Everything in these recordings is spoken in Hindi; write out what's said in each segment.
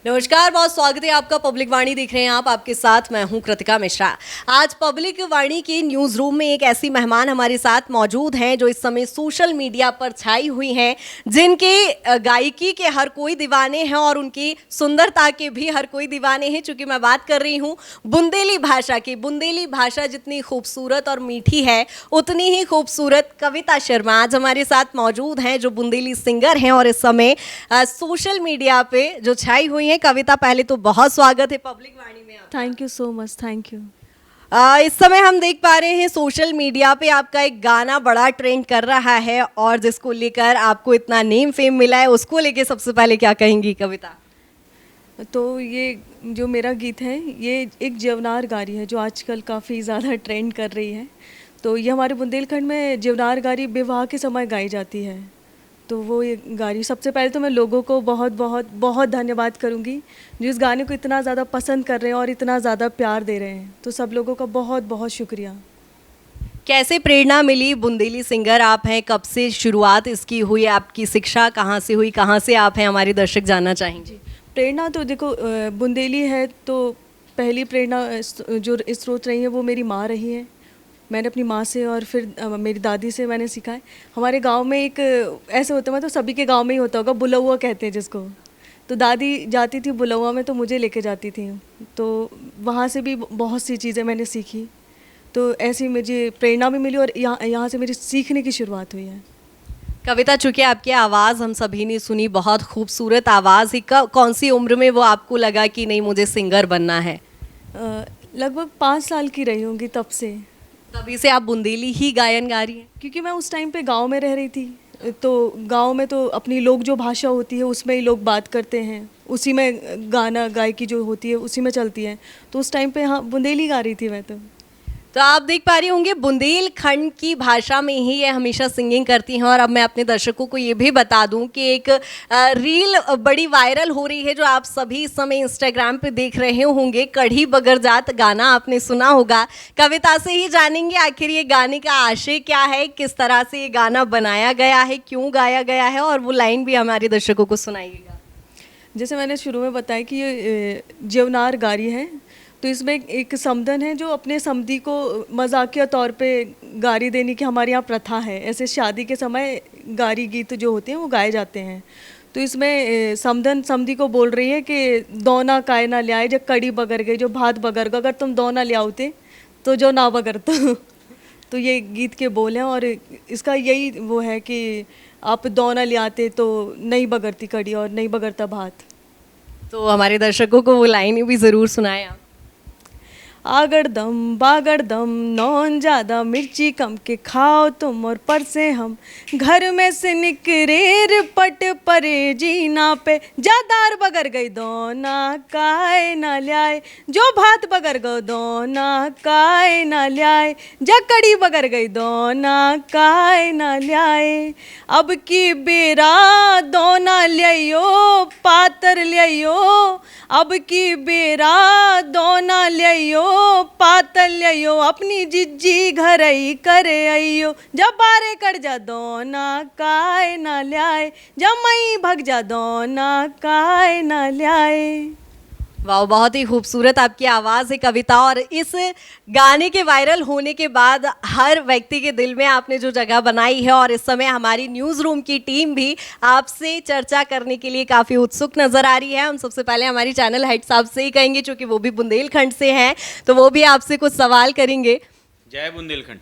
नमस्कार, बहुत स्वागत है आपका। पब्लिक वाणी देख रहे हैं आप, आपके साथ मैं हूं कृतिका मिश्रा। आज पब्लिक वाणी के न्यूज़ रूम में एक ऐसी मेहमान हमारे साथ मौजूद हैं जो इस समय सोशल मीडिया पर छाई हुई हैं, जिनके गायकी के हर कोई दीवाने हैं और उनकी सुंदरता के भी हर कोई दीवाने हैं। चूंकि मैं बात कर रही हूं बुंदेली भाषा की। बुंदेली भाषा जितनी खूबसूरत और मीठी है, उतनी ही खूबसूरत कविता शर्मा आज हमारे साथ मौजूद हैं, जो बुंदेली सिंगर हैं और इस समय सोशल मीडिया पे जो छाई हुई हैं। कविता, पहले तो बहुत स्वागत है पब्लिक वाणी में आपका। Thank you so much, thank you. इस समय हम देख पा रहे हैं सोशल मीडिया पे आपका एक गाना बड़ा ट्रेंड कर रहा है और जिसको लेकर आपको इतना नेम फेम मिला है, उसको लेके सबसे पहले क्या कहेंगी कविता? तो ये जो मेरा गीत है, ये एक जवनार गारी है जो आजकल काफ़ी ज़्यादा ट्रेंड कर रही है। तो ये हमारे बुंदेलखंड में जवनार गारी विवाह के समय गाई जाती है। तो वो ये गारी, सबसे पहले तो मैं लोगों को बहुत बहुत बहुत धन्यवाद करूँगी जो इस गाने को इतना ज़्यादा पसंद कर रहे हैं और इतना ज़्यादा प्यार दे रहे हैं। तो सब लोगों का बहुत बहुत शुक्रिया। कैसे प्रेरणा मिली? बुंदेली सिंगर आप हैं, कब से शुरुआत इसकी हुई? आपकी शिक्षा कहाँ से हुई, कहाँ से आप हैं, हमारे दर्शक जानना चाहेंगे। प्रेरणा तो देखो, बुंदेली है तो पहली प्रेरणा जो स्रोत रही है वो मेरी माँ रही है। मैंने अपनी माँ से और फिर मेरी दादी से मैंने सीखा है। हमारे गांव में एक ऐसे होता है, मतलब सभी के गांव में ही होता होगा, बुलौआ कहते हैं जिसको। तो दादी जाती थी बुलौआ में तो मुझे लेके जाती थी। तो वहाँ से भी बहुत सी चीज़ें मैंने सीखी। तो ऐसी मुझे प्रेरणा भी मिली और यहाँ से मेरी सीखने की शुरुआत हुई है। कविता, चूंकि आपकी आवाज़ हम सभी ने सुनी, बहुत खूबसूरत आवाज़ है। कौन सी उम्र में वो आपको लगा कि नहीं, मुझे सिंगर बनना है? लगभग 5 साल की रही होंगी तब से। तभी से आप बुंदेली ही गायन गा रही हैं? क्योंकि मैं उस टाइम पे गांव में रह रही थी। तो गांव में तो अपनी लोग जो भाषा होती है उसमें ही लोग बात करते हैं, उसी में गाना गायकी जो होती है उसी में चलती है। तो उस टाइम पे हाँ, बुंदेली गा रही थी मैं तो। आप देख पा रही होंगे बुंदेलखंड की भाषा में ही ये हमेशा सिंगिंग करती हैं। और अब मैं अपने दर्शकों को ये भी बता दूं कि एक रील बड़ी वायरल हो रही है जो आप सभी इस समय इंस्टाग्राम पे देख रहे होंगे। कढ़ी बगर जात गाना आपने सुना होगा। कविता से ही जानेंगे आखिर ये गाने का आशय क्या है, किस तरह से ये गाना बनाया गया है, क्यों गाया गया है, और वो लाइन भी हमारे दर्शकों को सुनाइएगा। जैसे मैंने शुरू में बताया कि ये जवनार गारी है, तो इसमें एक समधन है जो अपने समधी को मजाकिया तौर पे गारी देने की हमारे यहाँ प्रथा है। ऐसे शादी के समय गारी गीत जो होते हैं वो गाए जाते हैं। तो इसमें समधन समधी को बोल रही है कि दौना काय ना ले आए, जब कड़ी बगर गई, जो भात बगर गो, अगर तुम दौना ले आओते तो जो ना बगर तो ये गीत के बोल हैं। और इसका यही वो है कि आप दौना ले आते तो नहीं बगरती कड़ी और नहीं बगरता भात। तो हमारे दर्शकों को वो लाइन भी ज़रूर सुनाएं आप। आगड़दम बागड़दम नौन ज़्यादा मिर्ची कम के खाओ तुम और पर से हम, घर में से निकरेर पट परे जीना पे, जादार बगर गई दोना काय ना ल्याए, जो भात बगर गो दोना काय ना ल्याए, जा कड़ी बगर गई दोना काय ना ल्याए, अब की बेरा दोना लियो पातर लियो, अब की बेरा दोना लियो पातल लियो, अपनी जिज्जी घर ही करे अयो, जब बारे कट जा दोना काय ना ल्याए, जब मई भग जा दोना काय ना ल्याए। वाह, बहुत ही खूबसूरत आपकी आवाज़ है कविता। और इस गाने के वायरल होने के बाद हर व्यक्ति के दिल में आपने जो जगह बनाई है, और इस समय हमारी न्यूज़ रूम की टीम भी आपसे चर्चा करने के लिए काफ़ी उत्सुक नज़र आ रही है। हम सबसे पहले हमारी चैनल हेड साहब से ही कहेंगे, चूँकि वो भी बुंदेलखंड से हैं, तो वो भी आपसे कुछ सवाल करेंगे। जय बुंदेलखंड।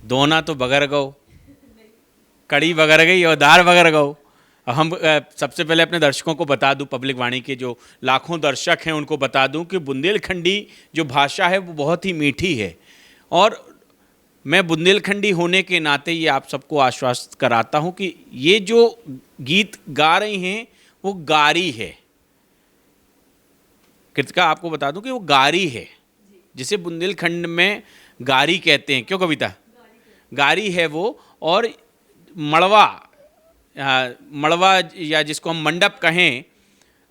दोना तो बगर गौ, कड़ी बगर गई और दार बगर गौ। हम सबसे पहले अपने दर्शकों को बता दूं, पब्लिक वाणी के जो लाखों दर्शक हैं उनको बता दूं कि बुंदेलखंडी जो भाषा है वो बहुत ही मीठी है। और मैं बुंदेलखंडी होने के नाते ये आप सबको आश्वस्त कराता हूं कि ये जो गीत गा रही हैं वो गारी है। कृतिका, आपको बता दूं कि वो गारी है, जिसे बुंदेलखंड में गारी कहते हैं। क्यों कविता? गारी है वो। और मड़वा या जिसको हम मंडप कहें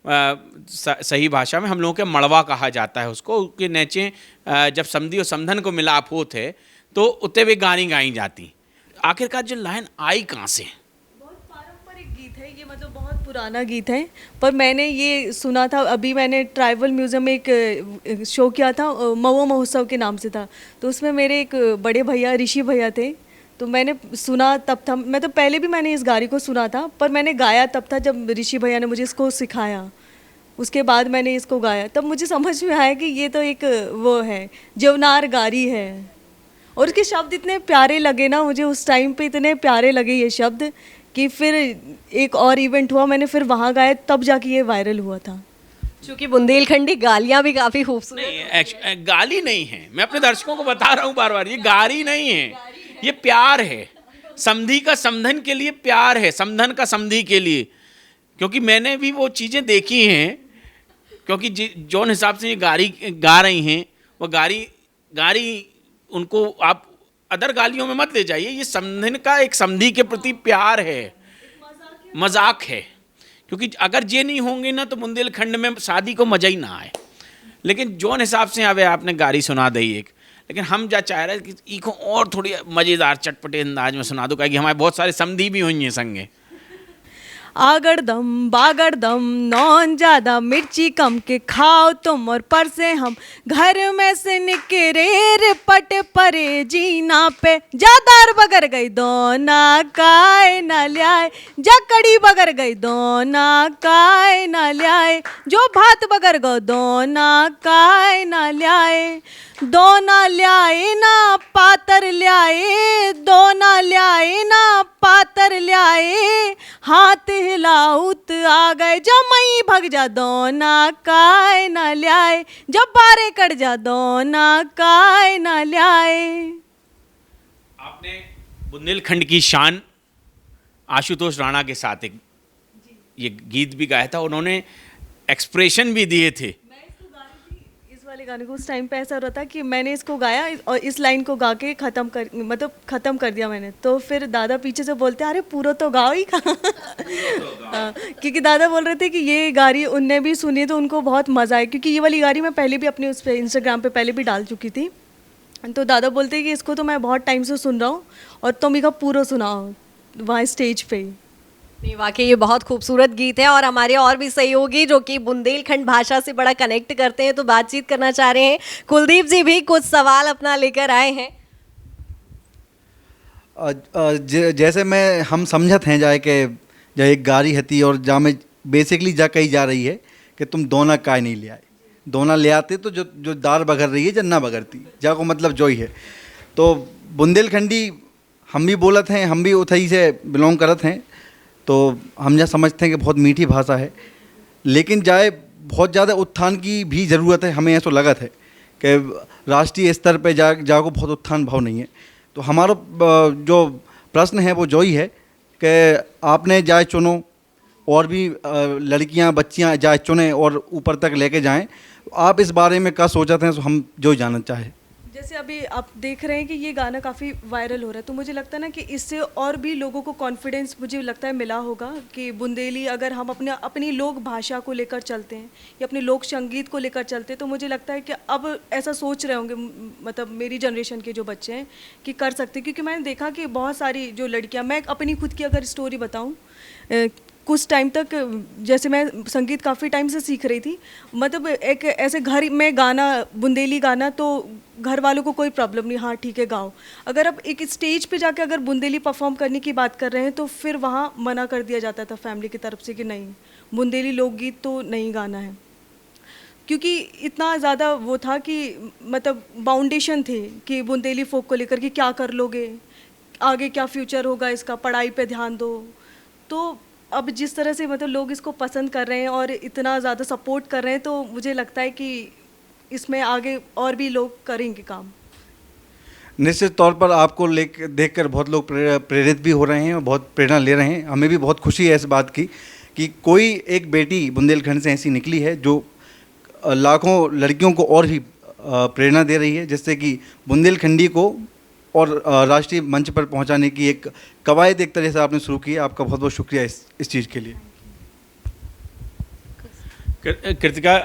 सही भाषा में, हम लोगों के मड़वा कहा जाता है उसको। उसके नीचे जब समधी और समधन को मिलाप होते है तो उतने भी गानी गाई जाती। आखिरकार जो लाइन आई कहाँ से? बहुत पारंपरिक गीत है ये, मतलब बहुत पुराना गीत है, पर मैंने ये सुना था, अभी मैंने ट्राइबल म्यूज़ियम में एक शो किया था, महुआ महोत्सव के नाम से था। तो उसमें मेरे एक बड़े भैया ऋषि भैया थे, तो मैंने सुना तब था, मैं तो पहले भी मैंने इस गाने को सुना था, पर मैंने गाया तब था जब ऋषि भैया ने मुझे इसको सिखाया। उसके बाद मैंने इसको गाया, तब मुझे समझ में आया कि ये तो एक वो है, जवनार गारी है। और उसके शब्द इतने प्यारे लगे ना मुझे, उस टाइम पे इतने प्यारे लगे ये शब्द कि फिर एक और इवेंट हुआ, मैंने फिर वहाँ गाया, तब जाके ये वायरल हुआ था। क्योंकि बुंदेलखंडी गालियां भी काफी खूबसूरत नहीं, गाली नहीं है, मैं अपने दर्शकों को बता रहा हूँ बार बार, ये गाली नहीं है, ये प्यार है। समधी का समधन के लिए प्यार है, समधन का समधी के लिए। क्योंकि मैंने भी वो चीज़ें देखी हैं, क्योंकि जौन हिसाब से ये गारी गा रही हैं, वो गारी उनको आप अदर गालियों में मत ले जाइए। ये समधन का एक समधी के प्रति प्यार है, मजाक है। क्योंकि अगर ये नहीं होंगे ना तो बुंदेलखंड में शादी को मजा ही ना आए। लेकिन जौन हिसाब से आवे आपने गारी सुना दी एक, लेकिन हम जा चाह रहे हैं कि इको और थोड़ी मज़ेदार चटपटे अंदाज में सुना दो, क्योंकि हमारे बहुत सारे समधी भी हुई हैं संगे। आगड़दम बागड़दम नौन ज्यादा मिर्ची कम के खाओ तुम और पर से हम, घर में से निकरे पट परे जीना पे, जादार बगर गई दोना काय न ल्याए, जा कड़ी बगर गई दोना काय न ल्याए, जो भात बगर गो दोना काय न ल्याए, दोना ल्याए ना पातर ल्याए, दोना ल्याए ना पातर ल्याए, हाथ हिलाउत आ गए, जब मई भग जा दोना काय न ल्याए, जब बारे कट जा दोना काय न ल्याए। आपने बुंदेलखंड की शान आशुतोष राणा के साथ एक ये गीत भी गाया था, उन्होंने एक्सप्रेशन भी दिए थे। मैं इसको गा रही थी, इस वाले गाने को उस टाइम पे ऐसा हो रहा था कि मैंने इसको गाया और इस लाइन को गा के ख़त्म कर दिया मैंने। तो फिर दादा पीछे से बोलते अरे पूरा तो गाओ ही कहाँ। हाँ, क्योंकि दादा बोल रहे थे कि ये गाड़ी उनने भी सुनी तो उनको बहुत मज़ा आया, क्योंकि ये वाली गाड़ी मैं पहले भी अपने उस पर इंस्टाग्राम पे पहले भी डाल चुकी थी। तो दादा बोलते कि इसको तो मैं बहुत टाइम से सुन रहा हूँ और तुम इसका पूरा सुनाओ वहाँ स्टेज पे ही। नहीं, वाकई ये बहुत खूबसूरत गीत है। और हमारे और भी सहयोगी जो कि बुंदेलखंड भाषा से बड़ा कनेक्ट करते हैं, तो बातचीत करना चाह रहे हैं। कुलदीप जी भी कुछ सवाल अपना लेकर आए हैं। जैसे मैं हम समझत हैं जाए कि जा एक गाड़ी हती और जा में बेसिकली जा कही जा रही है कि तुम दोना काय नहीं ले आए, दोना ले आते तो जो दार बगर रही है जब ना बगरती जा को मतलब जो ही है। तो बुंदेलखंडी हम भी बोलत हैं, हम भी उथई से बिलोंग करत हैं, तो हम जा समझते हैं कि बहुत मीठी भाषा है, लेकिन जाए बहुत ज़्यादा उत्थान की भी ज़रूरत है। हमें ऐसा लगत है कि राष्ट्रीय स्तर पे जाको बहुत उत्थान भाव नहीं है। तो हमारा जो प्रश्न है वो जो ही है कि आपने जाए चुनो और भी लड़कियां बच्चियां जाए चुने और ऊपर तक लेके जाएं, आप इस बारे में क्या सोचते हैं, तो हम जो जानना चाहें। जैसे अभी आप देख रहे हैं कि ये गाना काफ़ी वायरल हो रहा है, तो मुझे लगता है ना कि इससे और भी लोगों को कॉन्फिडेंस मुझे लगता है मिला होगा कि बुंदेली अगर हम अपनी लोक भाषा को लेकर चलते हैं या अपने लोक संगीत को लेकर चलते हैं, तो मुझे लगता है कि अब ऐसा सोच रहे होंगे, मतलब मेरी जनरेशन के जो बच्चे हैं कि कर सकते हैं। क्योंकि मैंने देखा कि बहुत सारी जो लड़कियाँ, मैं अपनी खुद की अगर स्टोरी बताऊँ, कुछ टाइम तक जैसे मैं संगीत काफ़ी टाइम से सीख रही थी, मतलब एक ऐसे घर में गाना बुंदेली गाना तो घर वालों को कोई प्रॉब्लम नहीं, हाँ ठीक है गाओ। अगर अब एक स्टेज पे जाके अगर बुंदेली परफॉर्म करने की बात कर रहे हैं तो फिर वहाँ मना कर दिया जाता था फैमिली की तरफ से कि नहीं, बुंदेली लोकगीत तो नहीं गाना है। क्योंकि इतना ज़्यादा वो था कि मतलब बाउंडेशन थे कि बुंदेली फोक को लेकर कि क्या कर लोगे, आगे क्या फ्यूचर होगा इसका, पढ़ाई पे ध्यान दो। तो अब जिस तरह से मतलब लोग इसको पसंद कर रहे हैं और इतना ज़्यादा सपोर्ट कर रहे हैं, तो मुझे लगता है कि इसमें आगे और भी लोग करेंगे काम। निश्चित तौर पर आपको देखकर बहुत लोग प्रेरित भी हो रहे हैं और बहुत प्रेरणा ले रहे हैं। हमें भी बहुत खुशी है इस बात की कि कोई एक बेटी बुंदेलखंड से ऐसी निकली है जो लाखों लड़कियों को और भी प्रेरणा दे रही है, जिससे कि बुंदेलखंडी को और राष्ट्रीय मंच पर पहुंचाने की एक कवायद एक तरह से आपने शुरू की है। आपका बहुत बहुत शुक्रिया इस चीज़ के लिए। कृतिका,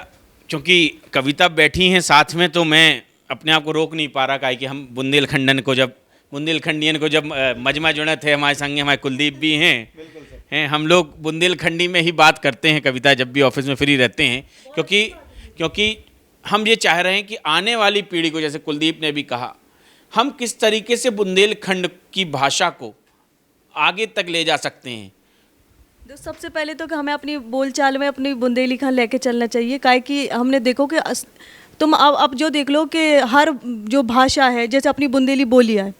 चूँकि कविता बैठी हैं साथ में, तो मैं अपने आप को रोक नहीं पा रहा कि हम बुंदेलखंडन को जब बुंदेलखंडियन को जब मजमा जुड़े थे हमारे संग हमारे कुलदीप भी हैं हम लोग बुंदेलखंडी में ही बात करते हैं कविता जब भी ऑफिस में फ्री रहते हैं क्योंकि हम ये चाह रहे हैं कि आने वाली पीढ़ी को, जैसे कुलदीप ने भी कहा, हम किस तरीके से बुंदेलखंड की भाषा को आगे तक ले जा सकते हैं। तो सबसे पहले तो कि हमें अपनी बोलचाल में अपनी बुंदेलीखंड लेके चलना चाहिए, काहे कि हमने देखो कि तुम अब जो देख लो कि हर जो भाषा है, जैसे अपनी बुंदेली बोली है,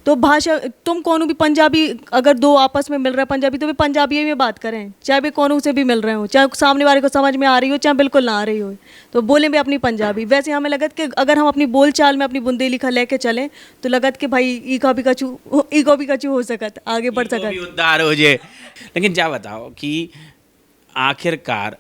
तो भाषा तुम कोनो भी पंजाबी अगर दो आपस में मिल रहा है पंजाबी, तो वे पंजाबी में बात करें, चाहे वे कोनो से भी मिल रहे हो, चाहे सामने वाले को समझ में आ रही हो चाहे बिल्कुल ना आ रही हो, तो बोलें भी अपनी पंजाबी। वैसे हमें लगत कि अगर हम अपनी बोलचाल में अपनी बुंदेलीखंड लेके चलें तो लगत कि भाई ईका भी कचू हो सकत, आगे बढ़ ईगो भी सकत। उद्धार हो जाए। लेकिन जा बताओ कि आखिरकार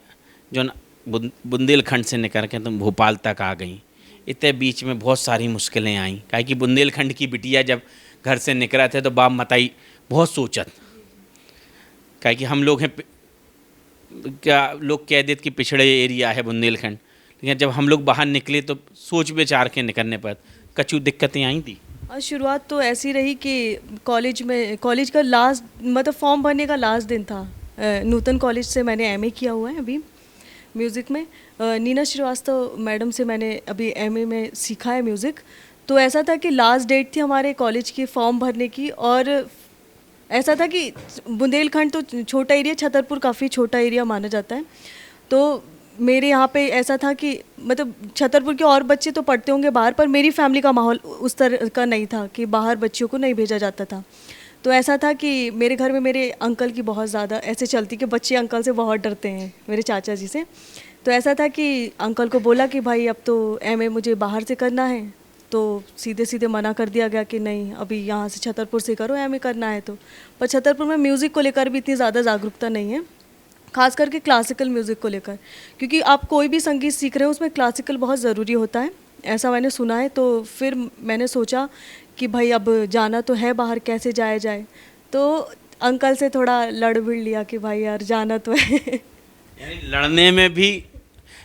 जो न बुंदेलखंड से निकल के तुम भोपाल तक आ गई, इतने बीच में बहुत सारी मुश्किलें आई, काहे कि बुंदेलखंड की बिटिया जब घर से निकला थे तो बाप मताई बहुत सोचत, काहे कि हम लोग हैं क्या लोग कह देते कि पिछड़े एरिया है बुंदेलखंड, लेकिन जब हम लोग बाहर निकले तो सोच विचार के निकलने पर कछु दिक्कतें आई थी। और शुरुआत तो ऐसी रही कि कॉलेज का लास्ट मतलब फॉर्म भरने का लास्ट दिन था। नूतन कॉलेज से मैंने एमए किया हुआ है अभी म्यूज़िक में। नीना श्रीवास्तव मैडम से मैंने अभी एमए में सीखा है म्यूज़िक। तो ऐसा था कि लास्ट डेट थी हमारे कॉलेज की फॉर्म भरने की, और ऐसा था कि बुंदेलखंड तो छोटा एरिया, छतरपुर काफ़ी छोटा एरिया माना जाता है, तो मेरे यहाँ पे ऐसा था कि मतलब छतरपुर के और बच्चे तो पढ़ते होंगे बाहर, पर मेरी फैमिली का माहौल उस तरह का नहीं था कि बाहर बच्चों को नहीं भेजा जाता था। तो ऐसा था कि मेरे घर में मेरे अंकल की बहुत ज़्यादा ऐसे चलती कि बच्चे अंकल से बहुत डरते हैं, मेरे चाचा जी से। तो ऐसा था कि अंकल को बोला कि भाई अब तो एमए मुझे बाहर से करना है, तो सीधे सीधे मना कर दिया गया कि नहीं अभी यहाँ से छतरपुर से करो एमए करना है तो। पर छतरपुर में म्यूज़िक को लेकर भी इतनी ज़्यादा जागरूकता नहीं है, खास करके क्लासिकल म्यूज़िक को लेकर, क्योंकि आप कोई भी संगीत सीख रहे हो उसमें क्लासिकल बहुत ज़रूरी होता है, ऐसा मैंने सुना है। तो फिर मैंने सोचा कि भाई अब जाना तो है बाहर, कैसे जाया जाए। तो अंकल से थोड़ा लड़ भिड़ लिया कि भाई यार जाना तो है। यानी लड़ने में भी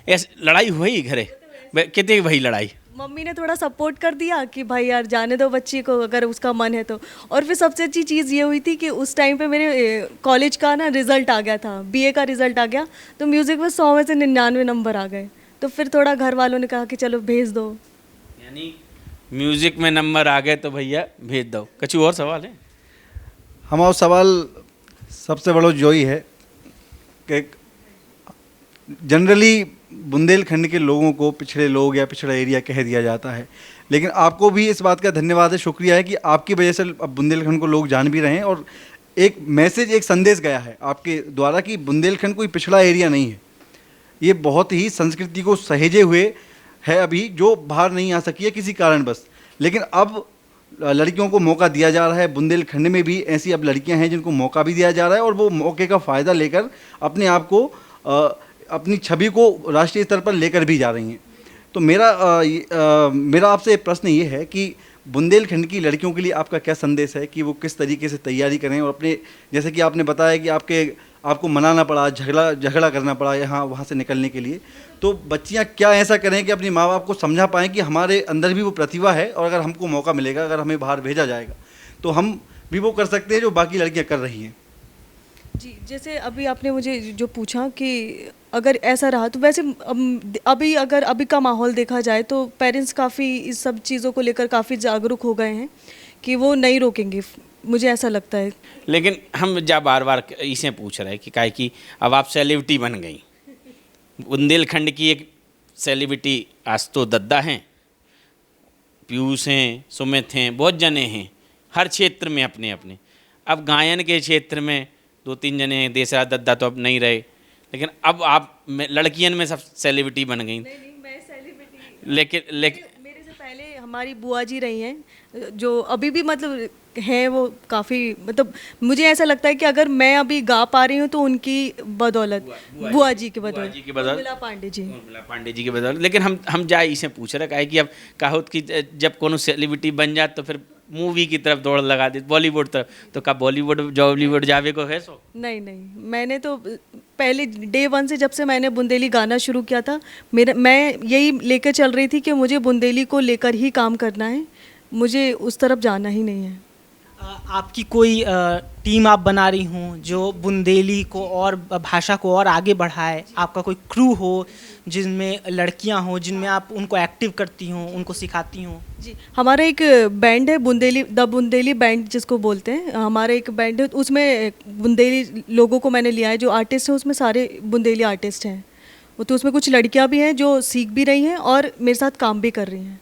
ऐसे लड़ाई हुई घरे कितनी भाई लड़ाई? मम्मी ने थोड़ा सपोर्ट कर दिया कि भाई यार जाने दो बच्ची को अगर उसका मन है तो। और फिर सबसे अच्छी चीज़ ये हुई थी कि उस टाइम पे मेरे कॉलेज का ना रिज़ल्ट आ गया था, बीए का रिज़ल्ट आ गया, तो म्यूज़िक में 100 में से 99 नंबर आ गए। तो फिर थोड़ा घर वालों ने कहा कि चलो भेज दो। यानी म्यूजिक में नंबर आ गए तो भैया भेज दो। कछु और सवाल है? हमारा सवाल सबसे बड़ा जो ही है कि जनरली बुंदेलखंड के लोगों को पिछड़े लोग या पिछड़ा एरिया कह दिया जाता है, लेकिन आपको भी इस बात का धन्यवाद है, शुक्रिया है कि आपकी वजह से अब बुंदेलखंड को लोग जान भी रहे हैं और एक मैसेज, एक संदेश गया है आपके द्वारा कि बुंदेलखंड कोई पिछड़ा एरिया नहीं है। ये बहुत ही संस्कृति को सहेजे हुए है अभी, जो बाहर नहीं आ सकी है किसी कारणवश, लेकिन अब लड़कियों को मौका दिया जा रहा है। बुंदेलखंड में भी ऐसी अब लड़कियां हैं जिनको मौका भी दिया जा रहा है और वो मौके का फ़ायदा लेकर अपने आप को अपनी छवि को राष्ट्रीय स्तर पर लेकर भी जा रही हैं। तो मेरा आपसे प्रश्न ये है कि बुंदेलखंड की लड़कियों के लिए आपका क्या संदेश है कि वो किस तरीके से तैयारी करें और अपने, जैसे कि आपने बताया कि आपको मनाना पड़ा, झगड़ा करना पड़ा यहाँ वहाँ से निकलने के लिए, तो बच्चियाँ क्या ऐसा करें कि अपने माँ बाप को समझा पाएँ कि हमारे अंदर भी वो प्रतिभा है और अगर हमको मौका मिलेगा, अगर हमें बाहर भेजा जाएगा तो हम भी वो कर सकते हैं जो बाकी लड़कियाँ कर रही हैं। जी, जैसे अभी आपने मुझे जो पूछा कि अगर ऐसा रहा तो वैसे अभी का माहौल देखा जाए तो पेरेंट्स काफ़ी इस सब चीज़ों को लेकर काफ़ी जागरूक हो गए हैं कि वो नहीं रोकेंगे, मुझे ऐसा लगता है। लेकिन हम जा बार बार इसे पूछ रहे हैं कि काहे कि अब आप सेलिब्रिटी बन गई, बुंदेलखंड की एक सेलिब्रिटी आज तो दद्दा हैं, पीयूष हैं, सुमित हैं, बहुत जने हैं हर क्षेत्र में अपने अपने। अब गायन के क्षेत्र में 2-3 जने हैं, देसराज दद्दा तो अब नहीं रहे, लेकिन अब आप लड़कियन में सब सेलिब्रिटी बन गई। नहीं, मैं सेलिब्रिटी, लेकिन मेरे से पहले हमारी बुआ जी रही हैं जो अभी भी मतलब हैं, वो काफ़ी मतलब मुझे ऐसा लगता है कि अगर मैं अभी गा पा रही हूँ तो उनकी बदौलत, बुआ जी की बदौलत, उर्मिला पांडे जी, उर्मिला पांडे जी के बदौलत। लेकिन हम जाए इसे पूछ रहे काहे कि अब कहावत कि जब कोनो सेलिब्रिटी बन जाए तो फिर मूवी की तरफ दौड़ लगा दे, बॉलीवुड तरफ, तो क्या बॉलीवुड जॉलीवुड जावे को है सो? नहीं, मैंने तो पहले डे 1 से जब से मैंने बुंदेली गाना शुरू किया था, मैं यही लेकर चल रही थी कि मुझे बुंदेली को लेकर ही काम करना है। मुझे उस तरफ जाना ही नहीं है। आपकी कोई टीम आप बना रही हों जो बुंदेली को और भाषा को और आगे बढ़ाए, आपका कोई क्रू हो जिनमें लड़कियां हो, जिनमें आप उनको एक्टिव करती हों, उनको सिखाती हों? जी, हमारा एक बैंड है बुंदेली, द बुंदेली बैंड जिसको बोलते हैं। हमारा एक बैंड है, उसमें बुंदेली लोगों को मैंने लिया है। जो आर्टिस्ट हैं उसमें सारे बुंदेली आर्टिस्ट हैं। तो उसमें कुछ लड़कियां भी हैं जो सीख भी रही हैं और मेरे साथ काम भी कर रही हैं।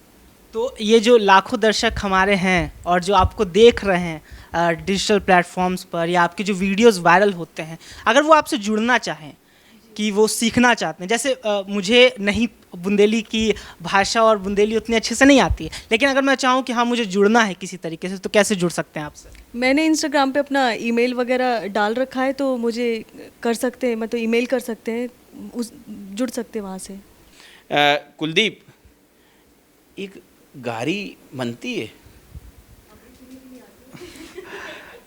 तो ये जो लाखों दर्शक हमारे हैं और जो आपको देख रहे हैं डिजिटल प्लेटफॉर्म्स पर, या आपके जो वीडियोस वायरल होते हैं, अगर वो आपसे जुड़ना चाहें, कि वो सीखना चाहते हैं, जैसे मुझे नहीं बुंदेली की भाषा और बुंदेली उतनी अच्छे से नहीं आती है, लेकिन अगर मैं चाहूँ कि हाँ मुझे जुड़ना है किसी तरीके से, तो कैसे जुड़ सकते हैं आपसे? मैंने इंस्टाग्राम पे अपना ईमेल वगैरह डाल रखा है, तो मुझे कर सकते हैं, मतलब ईमेल कर सकते हैं, जुड़ सकते हैं वहाँ से। कुलदीप, एक गारी बनती है?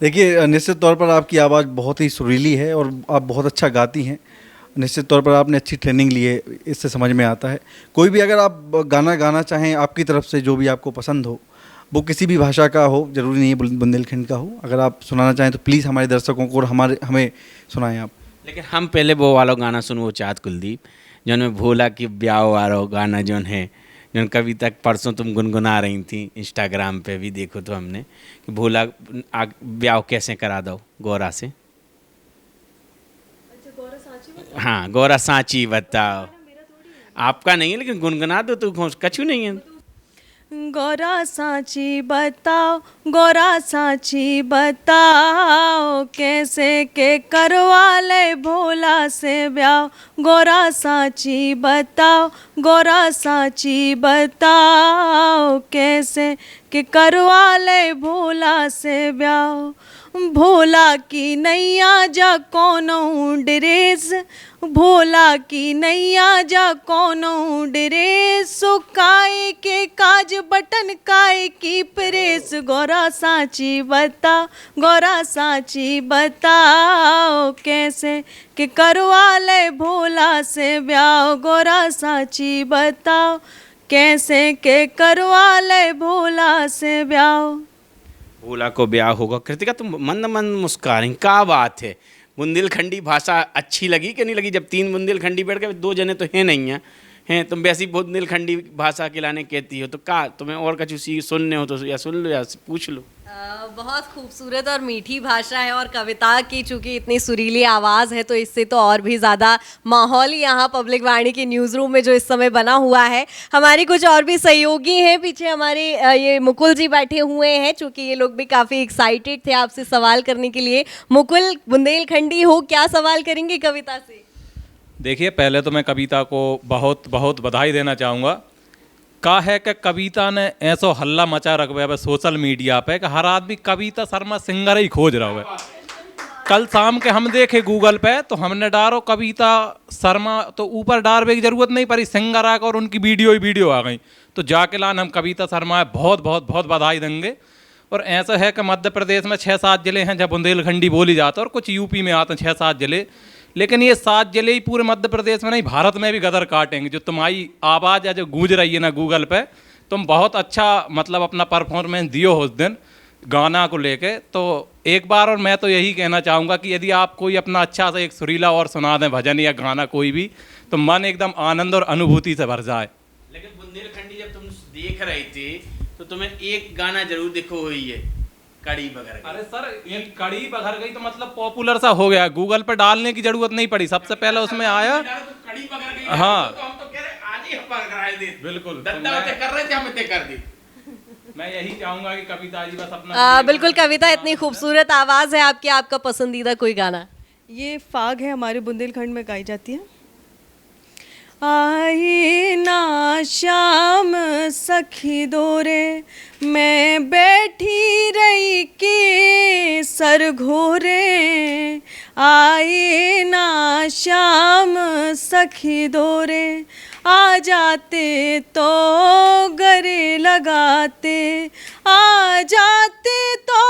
देखिए, निश्चित तौर पर आपकी आवाज़ बहुत ही सुरीली है और आप बहुत अच्छा गाती हैं। निश्चित तौर पर आपने अच्छी ट्रेनिंग ली है, इससे समझ में आता है। कोई भी अगर आप गाना गाना चाहें आपकी तरफ से, जो भी आपको पसंद हो, वो किसी भी भाषा का हो, ज़रूरी नहीं है बुंदेलखंड का हो, अगर आप सुनाना चाहें तो प्लीज़ हमारे दर्शकों को और हमें सुनाएं आप। लेकिन हम पहले वो वाला गाना सुनवो चाहत कुलदीप, जौन में भोला की ब्याह वाला गाना जौन है, जौन कभी तक परसों तुम गुनगुना रही थी, इंस्टाग्राम पे भी देखो तो हमने कि भोला ब्याह कैसे करा दो गौरा से। हाँ, गौरा सांची बताओ। आपका नहीं है लेकिन गुनगुना दो, तो कछु नहीं है। गौरा सांची बताओ, गौरा सांची बताओ, कैसे के करवा ले भोला से ब्याह। गौरा सांची बताओ, गौरा सांची बताओ, कैसे के करवा ले भोला से ब्याह। भोला की नैया जा कोनो ड्रेस, भोला की नैया जा कोनो ड्रेस, सुकाए के काज बटन काय की प्रेस। गौरा सांची बता, गौरा सांची बताओ, कैसे के करवा ले भोला से ब्याह। गौरा सांची बताओ, कैसे के करवा ले भोला से ब्याह। भोला को ब्याह होगा। कृतिका, तुम मंद मंद मुस्कुरा रही, क्या बात है? बुंदेलखंडी भाषा अच्छी लगी कि नहीं लगी? जब 3 बुंदेलखंडी बैठ गए, 2 जने तो हैं नहीं हैं, तुम वैसी बुंदेलखंडी भाषा खिलाने कहती हो, तो क्या तुम्हें और कुछ सुनने हो तो या सुन लो या पूछ लो। बहुत खूबसूरत और मीठी भाषा है, और कविता की चूंकि इतनी सुरीली आवाज़ है तो इससे तो और भी ज़्यादा माहौल यहाँ पब्लिक वाणी के न्यूज़ रूम में जो इस समय बना हुआ है। हमारी कुछ और भी सहयोगी हैं पीछे, हमारे ये मुकुल जी बैठे हुए हैं, चूँकि ये लोग भी काफ़ी एक्साइटेड थे आपसे सवाल करने के लिए। मुकुल, बुंदेलखंडी हो, क्या सवाल करेंगे कविता से? देखिए, पहले तो मैं कविता को बहुत बहुत बधाई देना चाहूँगा। का है कि कविता ने ऐसो हल्ला मचा रखा है सोशल मीडिया पे कि हर आदमी कविता शर्मा सिंगर ही खोज रहा है। कल शाम के हम देखे गूगल पे, तो हमने डालो कविता शर्मा, तो ऊपर डालने की जरूरत नहीं पड़ी, सिंगर आकर और उनकी वीडियो आ गई। तो जाके लान हम कविता शर्मा बहुत बहुत बहुत बधाई देंगे। और ऐसा है कि मध्य प्रदेश में 6-7 जिले हैं जहाँ बुंदेलखंडी बोली जाती है, और कुछ यूपी में आते हैं 6-7 जिले, लेकिन ये 7 जिले ही पूरे मध्य प्रदेश में नहीं, भारत में भी गदर काटेंगे। जो तुम्हारी आवाज़ है जो गूंज रही है ना गूगल पे, तुम बहुत अच्छा मतलब अपना परफॉर्मेंस दियो उस दिन गाना को लेके। तो एक बार और मैं तो यही कहना चाहूँगा कि यदि आप कोई अपना अच्छा सा एक सुरीला और सुना दें भजन या गाना कोई भी, तो मन एकदम आनंद और अनुभूति से भर जाए। लेकिन बुंदेलखंडी जब तुम देख रहे थे तो तुम्हें एक गाना जरूर दिखो हुई है, कड़ी बगर गई। अरे सर, ये कड़ी बगर गई तो मतलब पॉपुलर सा हो गया, गूगल पे डालने की जरूरत नहीं पड़ी, सबसे पहले उसमें आया। कड़ी बगर गई। हाँ, तो हम तो कह रहे आज ही हम पकड़ाए दे। बिल्कुल, दत्ता होते कर रहे थे, हमें ते कर दी। मैं यही चाहूंगा कि कविता जी बस अपना बिल्कुल कविता, इतनी खूबसूरत आवाज़ है आपकी, आपका पसंदीदा कोई गाना? ये फाग है, हमारे बुंदेलखंड में गाई जाती है। आई ना शाम सखी दोरे, मैं बैठी रही के सर घोरे। आई ना शाम सखी दोरे, आ जाते तो गले लगाते, आ जाते तो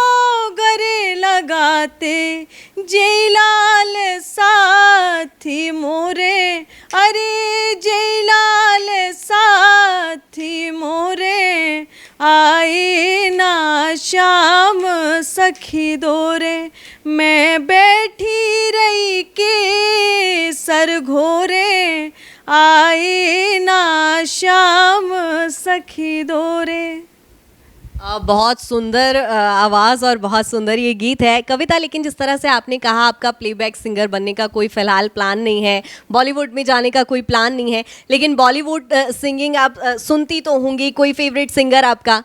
गले लगाते, जयलाल साथी मोरे, अरे जयलाल साथी मोरे। आए शाम सखी दोरे, मैं बैठी रही के सर घोरे, आए ना शाम सखी दोरे। बहुत सुंदर आवाज़ और बहुत सुंदर ये गीत है कविता। लेकिन जिस तरह से आपने कहा आपका प्लेबैक सिंगर बनने का कोई फ़िलहाल प्लान नहीं है, बॉलीवुड में जाने का कोई प्लान नहीं है, लेकिन बॉलीवुड सिंगिंग आप सुनती तो होंगी। कोई फेवरेट सिंगर आपका?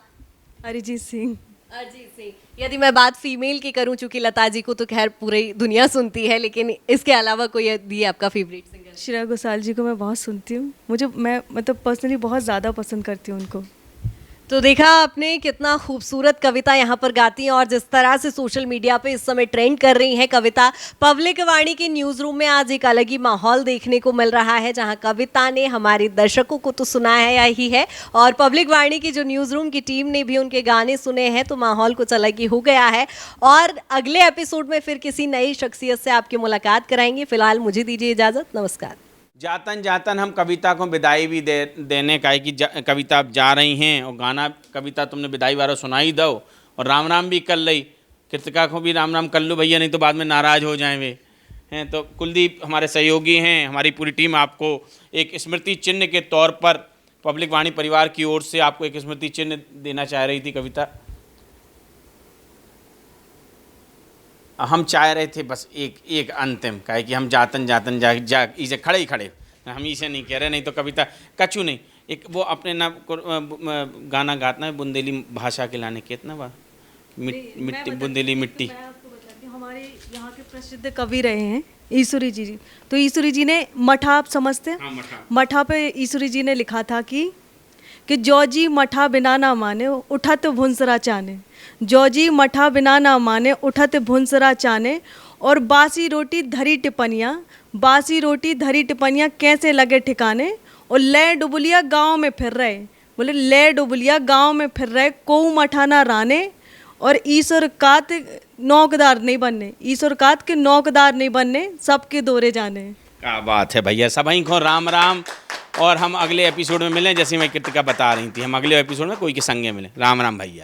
अरिजीत सिंह। अरिजीत सिंह। यदि मैं बात फीमेल की करूं, चूंकि लता जी को तो खैर पूरी दुनिया सुनती है, लेकिन इसके अलावा कोई यदि आपका फेवरेट सिंगर? श्रेया घोषाल जी को मैं बहुत सुनती हूँ, मैं मतलब पर्सनली बहुत ज़्यादा पसंद करती हूँ उनको। तो देखा आपने कितना खूबसूरत कविता यहाँ पर गाती हैं और जिस तरह से सोशल मीडिया पे इस समय ट्रेंड कर रही हैं कविता। पब्लिक वाणी के न्यूज़ रूम में आज एक अलग ही माहौल देखने को मिल रहा है, जहाँ कविता ने हमारे दर्शकों को तो सुनाया ही है और पब्लिक वाणी की जो न्यूज़ रूम की टीम ने भी उनके गाने सुने हैं, तो माहौल कुछ अलग ही हो गया है। और अगले एपिसोड में फिर किसी नई शख्सियत से आपकी मुलाकात कराएंगे। फिलहाल मुझे दीजिए इजाज़त, नमस्कार। जातन जातन हम कविता को विदाई भी देने का है कि कविता अब जा रही हैं और गाना कविता तुमने विदाई वाला सुनाई दो और राम राम भी कर ली। कृतिका को भी राम राम कर लो भैया, नहीं तो बाद में नाराज़ हो जाएं वे हैं। तो कुलदीप हमारे सहयोगी हैं, हमारी पूरी टीम आपको एक स्मृति चिन्ह के तौर पर पब्लिक वाणी परिवार की ओर से आपको एक स्मृति चिन्ह देना चाह रही थी कविता। हम चाह रहे थे बस एक अंतिम का है कि हम जातन जातन जा इसे खड़े ही खड़े, हम इसे नहीं कह रहे, नहीं तो कविता कछु नहीं। एक वो अपने ना गाना गातना है बुंदेली भाषा के लाने के इतना बार मिट्टी बुंदेली मिट्टी। मैं आपको बताती हूँ, हमारे यहाँ के प्रसिद्ध कवि रहे हैं ईश्वरी जी। तो ईश्वरी जी ने मठा, आप समझते हैं? हाँ, मठा पे ईश्वरी जी ने लिखा था कि जौजी मठा बिना ना माने उठत भुंसरा चाने, जौजी मठा बिना ना माने उठत भुंसरा चाने, और बासी रोटी धरी टिपनियाँ, बासी रोटी धरी टिपनियाँ कैसे लगे ठिकाने, और ले डुबलिया गांव में फिर रहे, बोले ले डुबलिया गांव में फिर रहे, कोऊ मठा ना राने, और ईश्वर कात नौकदार नहीं बनने, ईश्वर कात के नौकदार नहीं बनने, सबके दौरे जाने। क्या बात है भैया, सभी को राम राम। और हम अगले एपिसोड में मिलें, जैसे मैं कृतिका बता रही थी, हम अगले एपिसोड में कोई के संगे मिलें। राम राम भैया।